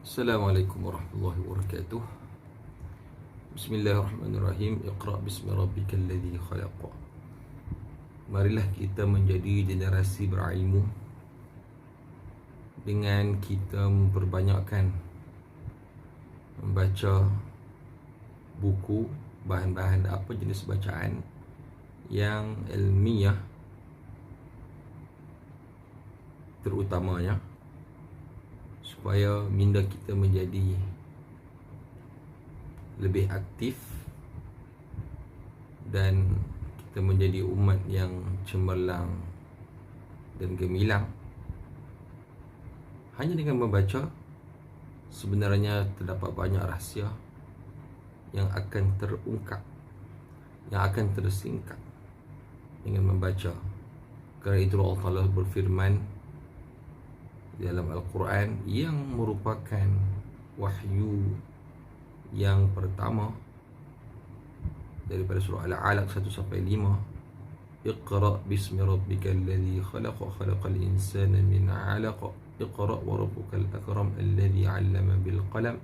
Assalamualaikum warahmatullahi wabarakatuh. Bismillahirrahmanirrahim. Iqra bismi rabbikal ladzi khalaq. Marilah kita menjadi generasi berilmu dengan kita memperbanyakkan membaca buku, bahan-bahan apa jenis bacaan yang ilmiah, terutamanya supaya minda kita menjadi lebih aktif dan kita menjadi umat yang cemerlang dan gemilang. Hanya dengan membaca sebenarnya terdapat banyak rahsia yang akan terungkap, yang akan tersingkap dengan membaca. Kerana itu Allah Ta'ala berfirman dalam Al-Quran yang merupakan wahyu yang pertama daripada surah Al-Alaq 1-5. Iqra bismi rabbikal ladzi khalaq, khalaqal insana min 'alaq. Iqra wa rabbukal akram alladzi 'allama bil qalam,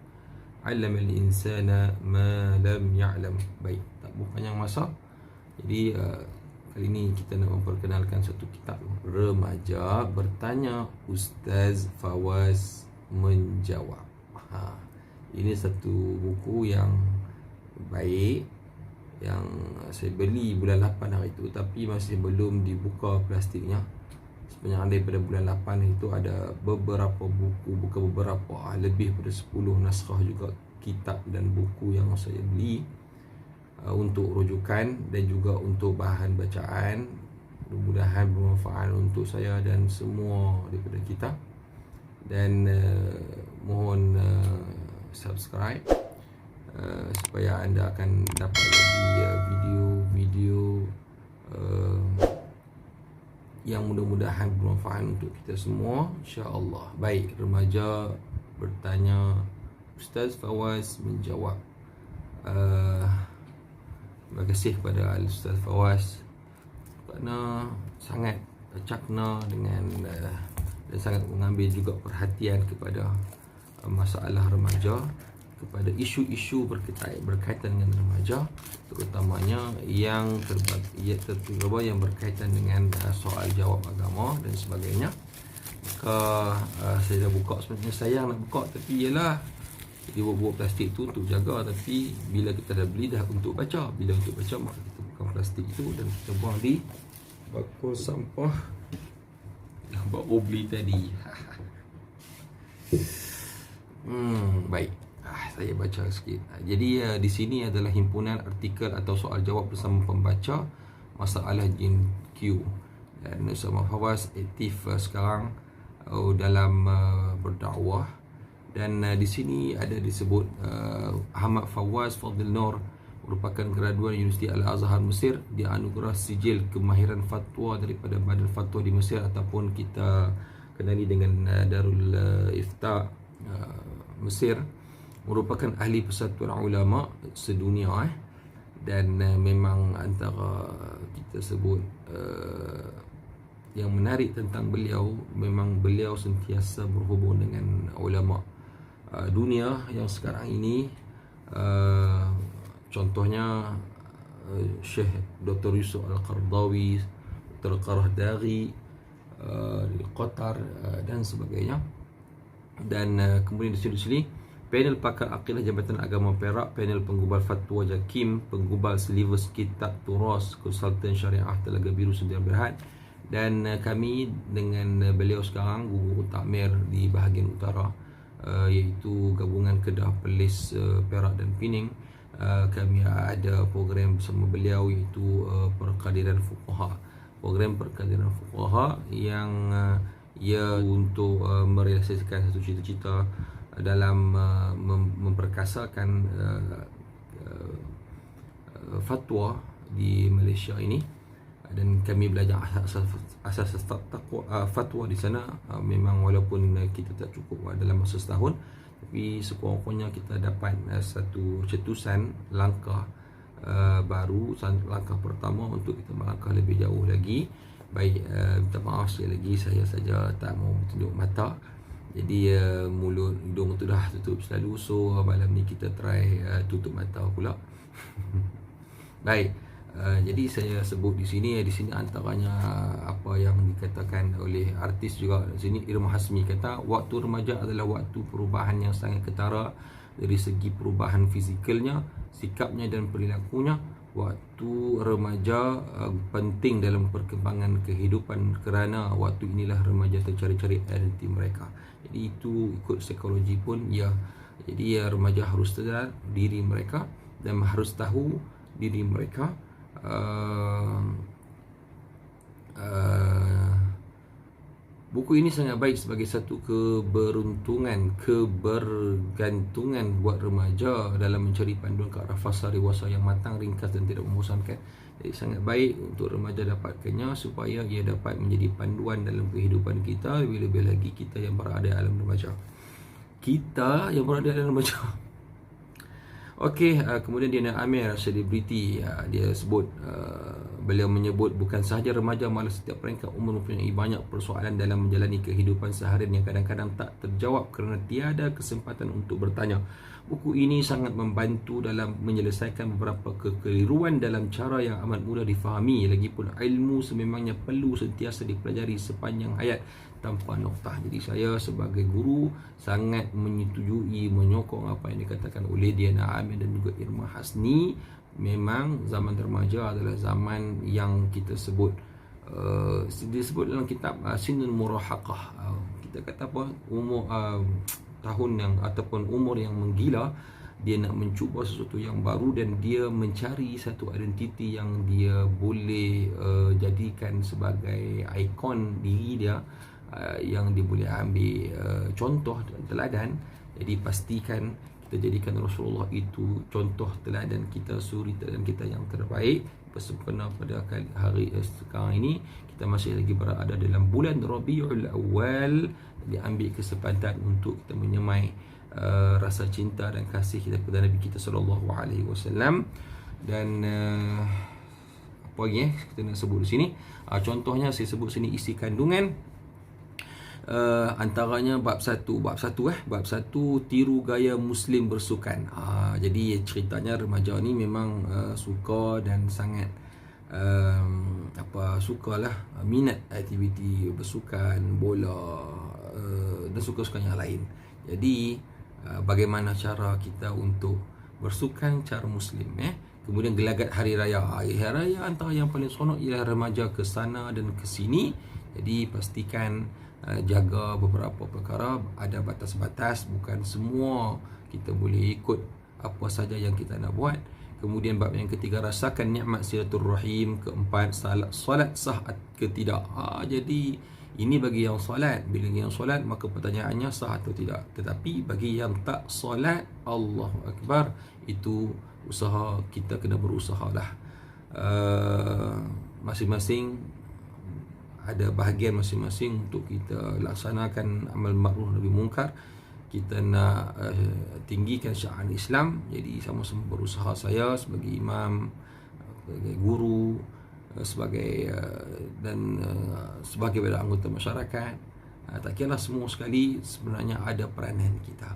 'allamal insana ma lam ya'lam. Baik, tak panjang masa. Jadi kali ini kita nak memperkenalkan satu kitab, Remaja Bertanya, Ustaz Fawaz Menjawab. Ini satu buku yang baik, yang saya beli bulan 8 hari itu, tapi masih belum dibuka plastiknya. Sepanjang daripada bulan 8 itu ada beberapa buku, bukan beberapa, lebih daripada 10 naskah juga kitab dan buku yang saya beli untuk rujukan dan juga untuk bahan bacaan. Mudah-mudahan bermanfaat untuk saya dan semua daripada kita. Dan mohon subscribe supaya anda akan dapat lagi video-video yang mudah-mudahan bermanfaat untuk kita semua, insya-Allah. Baik, Remaja Bertanya, Ustaz Fawaz Menjawab. Terima kasih kepada Ustaz Fawaz kerana sangat cakna dengan dan sangat mengambil juga perhatian kepada masalah remaja, kepada isu-isu berkaitan dengan remaja, terutamanya yang yang berkaitan dengan soal jawab agama dan sebagainya. Maka saya dah buka, sebenarnya sayang nak buka, tapi ialah jadi buat plastik tu untuk jaga, tapi bila kita dah beli dah untuk baca, bila untuk baca maka kita buka plastik itu dan kita buang di bakul sampah yang baru beli tadi. Baik, saya baca sikit. Jadi di sini adalah himpunan artikel atau soal jawab bersama pembaca masalah jin Q, dan Ustaz Fawaz aktif sekarang dalam berdakwah. Dan di sini ada disebut Ahmad Fawaz Fadil Nur merupakan graduan Universiti Al-Azhar Mesir, dianugerah sijil kemahiran fatwa daripada Badan Fatwa di Mesir, ataupun kita kenali dengan Darul Ifta Mesir. Merupakan ahli persatuan ulama sedunia dan memang antara kita sebut yang menarik tentang beliau, memang beliau sentiasa berhubung dengan ulama dunia yang sekarang ini. Contohnya Syekh Dr. Yusuf Al-Qardawi, Dr. Qardawi di Qatar dan sebagainya. Dan kemudian di sini panel pakar akidah Jabatan Agama Perak, panel penggubal fatwa JAKIM, penggubal silibus kitab turas, konsultan syariah Telaga Biru Sdn Bhd. Dan kami dengan beliau sekarang guru takmir di bahagian utara, iaitu gabungan Kedah, Perlis, Perak dan Pening. Kami ada program bersama beliau, iaitu Perkadiran Fuqaha. Program Perkadiran Fuqaha yang ia untuk merealisasikan satu cita-cita dalam memperkasakan fatwa di Malaysia ini. Dan kami belajar asas fatwa di sana. Memang walaupun kita tak cukup dalam masa setahun, tapi sekurang-kurangnya kita dapat satu cetusan langkah baru, langkah pertama untuk kita melangkah lebih jauh lagi. Baik, minta maaf sekali lagi, saya saja tak mau tunjuk mata. Jadi mulut, hidung tu dah tutup selalu. So malam ni kita try tutup mata pula. Baik. Jadi saya sebut di sini antaranya apa yang dikatakan oleh artis juga di sini. Irma Hasmi kata waktu remaja adalah waktu perubahan yang sangat ketara dari segi perubahan fizikalnya, sikapnya dan perilakunya. Waktu remaja penting dalam perkembangan kehidupan kerana waktu inilah remaja tercari-cari identiti mereka. Jadi itu ikut psikologi pun ya. Jadi remaja harus sedar diri mereka dan harus tahu diri mereka. Buku ini sangat baik sebagai satu kebergantungan buat remaja dalam mencari panduan ke arah fasa dewasa yang matang, ringkas dan tidak membosankan. Jadi sangat baik untuk remaja dapatkannya supaya ia dapat menjadi panduan dalam kehidupan kita, lebih-lebih lagi kita yang berada dalam remaja. Okey, kemudian Diana Amir, selebriti, dia sebut, beliau menyebut bukan sahaja remaja, malah setiap peringkat umur mempunyai banyak persoalan dalam menjalani kehidupan seharian yang kadang-kadang tak terjawab kerana tiada kesempatan untuk bertanya. Buku ini sangat membantu dalam menyelesaikan beberapa kekeliruan dalam cara yang amat mudah difahami. Lagipun ilmu sememangnya perlu sentiasa dipelajari sepanjang hayat tanpa noktah. Jadi saya sebagai guru sangat menyetujui, menyokong apa yang dikatakan oleh Diana Amir dan juga Irma Hasni. Memang zaman remaja adalah zaman yang kita sebut disebut dalam kitab Sinul Murahaqah. Kita kata apa, umur tahun yang ataupun umur yang menggila. Dia nak mencuba sesuatu yang baru dan dia mencari satu identiti yang dia boleh jadikan sebagai ikon diri dia, yang dia boleh ambil contoh dan teladan. Jadi pastikan kita jadikan Rasulullah itu contoh teladan kita, suri teladan kita yang terbaik. Bersempena pada hari sekarang ini, kita masih lagi berada dalam bulan Rabiul Awal. Dia ambil kesempatan untuk kita menyemai rasa cinta dan kasih kita kepada Nabi kita sallallahu alaihi wasallam. Dan apa lagi kita nak sebut di sini? Contohnya saya sebut sini isi kandungan. Antaranya bab 1 tiru gaya Muslim bersukan. Jadi ceritanya remaja ni memang suka dan sangat sukalah minat aktiviti bersukan, bola dan suka-suka yang lain. Jadi bagaimana cara kita untuk bersukan cara Muslim, kemudian gelagat hari raya. Hari raya antara yang paling seronok ialah remaja ke sana dan ke sini. Jadi pastikan jaga beberapa perkara, ada batas-batas, bukan semua kita boleh ikut apa saja yang kita nak buat. Kemudian bab yang ketiga, rasakan nikmat silaturrahim. Keempat, solat sah ke tidak. Jadi ini bagi yang solat. Bila yang solat maka pertanyaannya sah atau tidak. Tetapi bagi yang tak solat, Allahu Akbar, itu usaha, kita kena berusahalah. Masing-masing ada bahagian masing-masing untuk kita laksanakan amal ma'ruf nahi munkar. Kita nak tinggikan syiar Islam. Jadi sama-sama berusaha, saya sebagai imam, sebagai guru, sebagai sebagai anggota masyarakat, tak kira semua sekali sebenarnya ada peranan kita.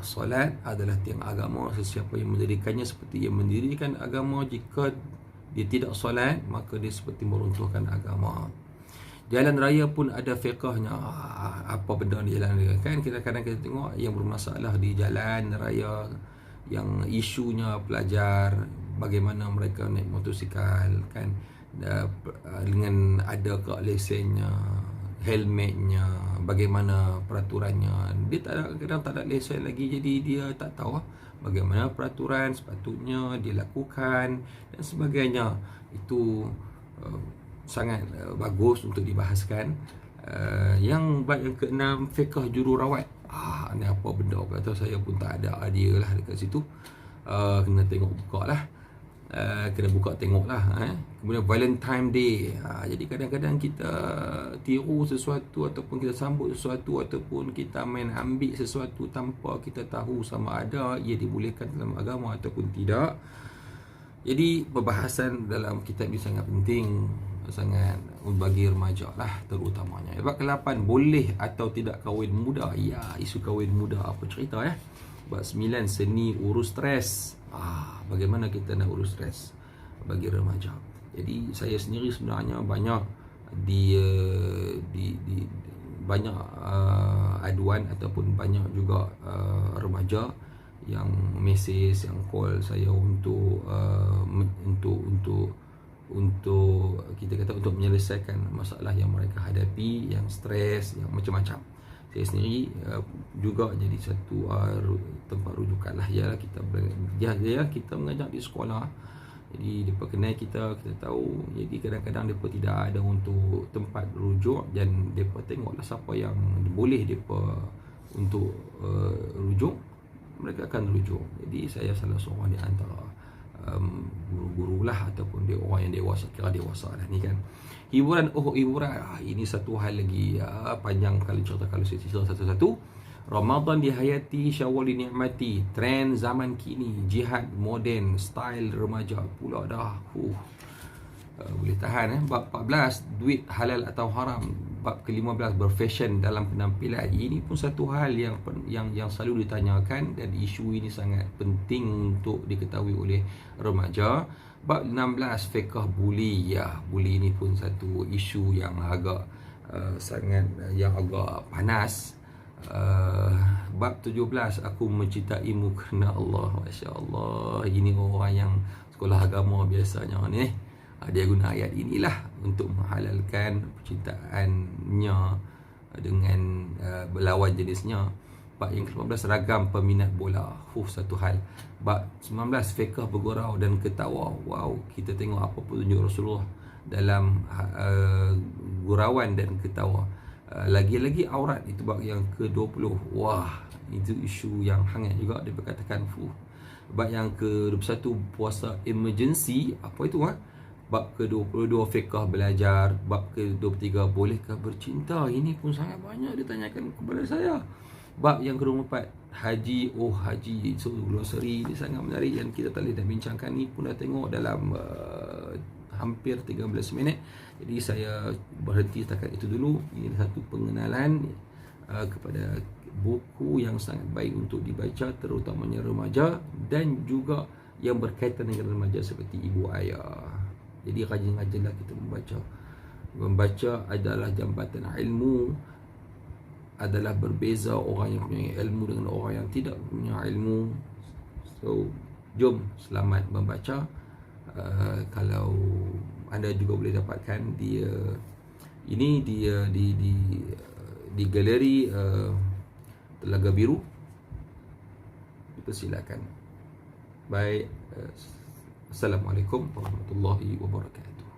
Solat adalah tiang agama. Sesiapa yang mendirikannya seperti yang mendirikan agama. Jika dia tidak solat, maka dia seperti meruntuhkan agama. Jalan raya pun ada fiqahnya. Apa benda di jalan raya? Kan kadang-kadang kita tengok yang bermasalah di jalan raya, yang isunya pelajar, bagaimana mereka naik motosikal, kan, dengan ada ke lesennya, helmetnya, bagaimana peraturannya. Dia kadang tak ada lesen lagi, jadi dia tak tahu bagaimana peraturan sepatutnya dilakukan dan sebagainya. Itu sangat bagus untuk dibahaskan. Yang bab yang keenam, fiqh jururawat. Ni apa benda, kata saya pun tak ada idea lah dekat situ. Kena tengok buka lah. Kena buka tengok lah. Kemudian Valentine Day. Jadi kadang-kadang kita tiru sesuatu ataupun kita sambut sesuatu ataupun kita main ambil sesuatu tanpa kita tahu sama ada ia dibolehkan dalam agama ataupun tidak. Jadi perbahasan dalam kitab ini sangat penting. sangat bagi remaja lah terutamanya. Bab ke-8, boleh atau tidak kahwin muda. Ya, isu kahwin muda apa cerita ya. Bab 9, seni urus stres. Bagaimana kita nak urus stres bagi remaja. Jadi saya sendiri sebenarnya banyak di banyak aduan ataupun banyak juga remaja yang mesej, yang call saya untuk kita kata untuk menyelesaikan masalah yang mereka hadapi, yang stres, yang macam-macam. Saya sendiri juga jadi satu tempat rujukan lah. Kita mengajar di sekolah, jadi mereka kenal kita tahu. Jadi kadang-kadang mereka tidak ada untuk tempat rujuk, dan mereka tengoklah siapa yang boleh mereka untuk rujuk, mereka akan rujuk. Jadi saya salah seorang di antara guru-guru lah, ataupun dia orang yang dewasa, kira dewasa lah ni kan. Hiburan, ini satu hal lagi panjang kalau cerita, kalau saya cerita satu-satu. Ramadan dihayati, Syawal dinikmati, trend zaman kini, jihad moden, style remaja pula dah. Boleh tahan. Bab 14, duit halal atau haram. Bab ke-15, berfashion dalam penampilan. Ini pun satu hal yang selalu ditanyakan, dan isu ini sangat penting untuk diketahui oleh remaja. Bab 16, fiqh buli. Ya, buli ini pun satu isu yang agak agak panas. Bab 17, aku mencintaimu kerana Allah. Masya Allah, ini orang yang sekolah agama biasanya ni, dia guna ayat inilah untuk menghalalkan percintaannya dengan berlawan jenisnya. Bab yang ke-15, ragam peminat bola. Satu hal. Bab 19, fiqh bergurau dan ketawa. Wow, kita tengok apa petunjuk Rasulullah dalam gurauan dan ketawa. Lagi-lagi aurat, itu bab yang ke-20. Wah, itu isu yang hangat juga, dia berkatakan Bab yang ke-21, puasa emergency. Apa itu Bab ke-22, fiqh belajar. Bab ke-23, bolehkah bercinta. Ini pun sangat banyak ditanyakan kepada saya. Bab yang ke-24, haji. Haji, so glossary ini sangat menarik, dan kita tak boleh dah bincangkan. Ni pun dah tengok dalam hampir 13 minit. Jadi saya berhenti setakat itu dulu. Ini satu pengenalan kepada buku yang sangat baik untuk dibaca, terutamanya remaja, dan juga yang berkaitan dengan remaja seperti ibu ayah. Jadi rajin-rajinlah kita membaca. Membaca adalah jambatan ilmu, adalah berbeza orang yang punya ilmu dengan orang yang tidak punya ilmu. So, jom selamat membaca. Kalau anda juga boleh dapatkan di galeri Telaga Biru, silakan. Baik, Assalamualaikum warahmatullahi wabarakatuh.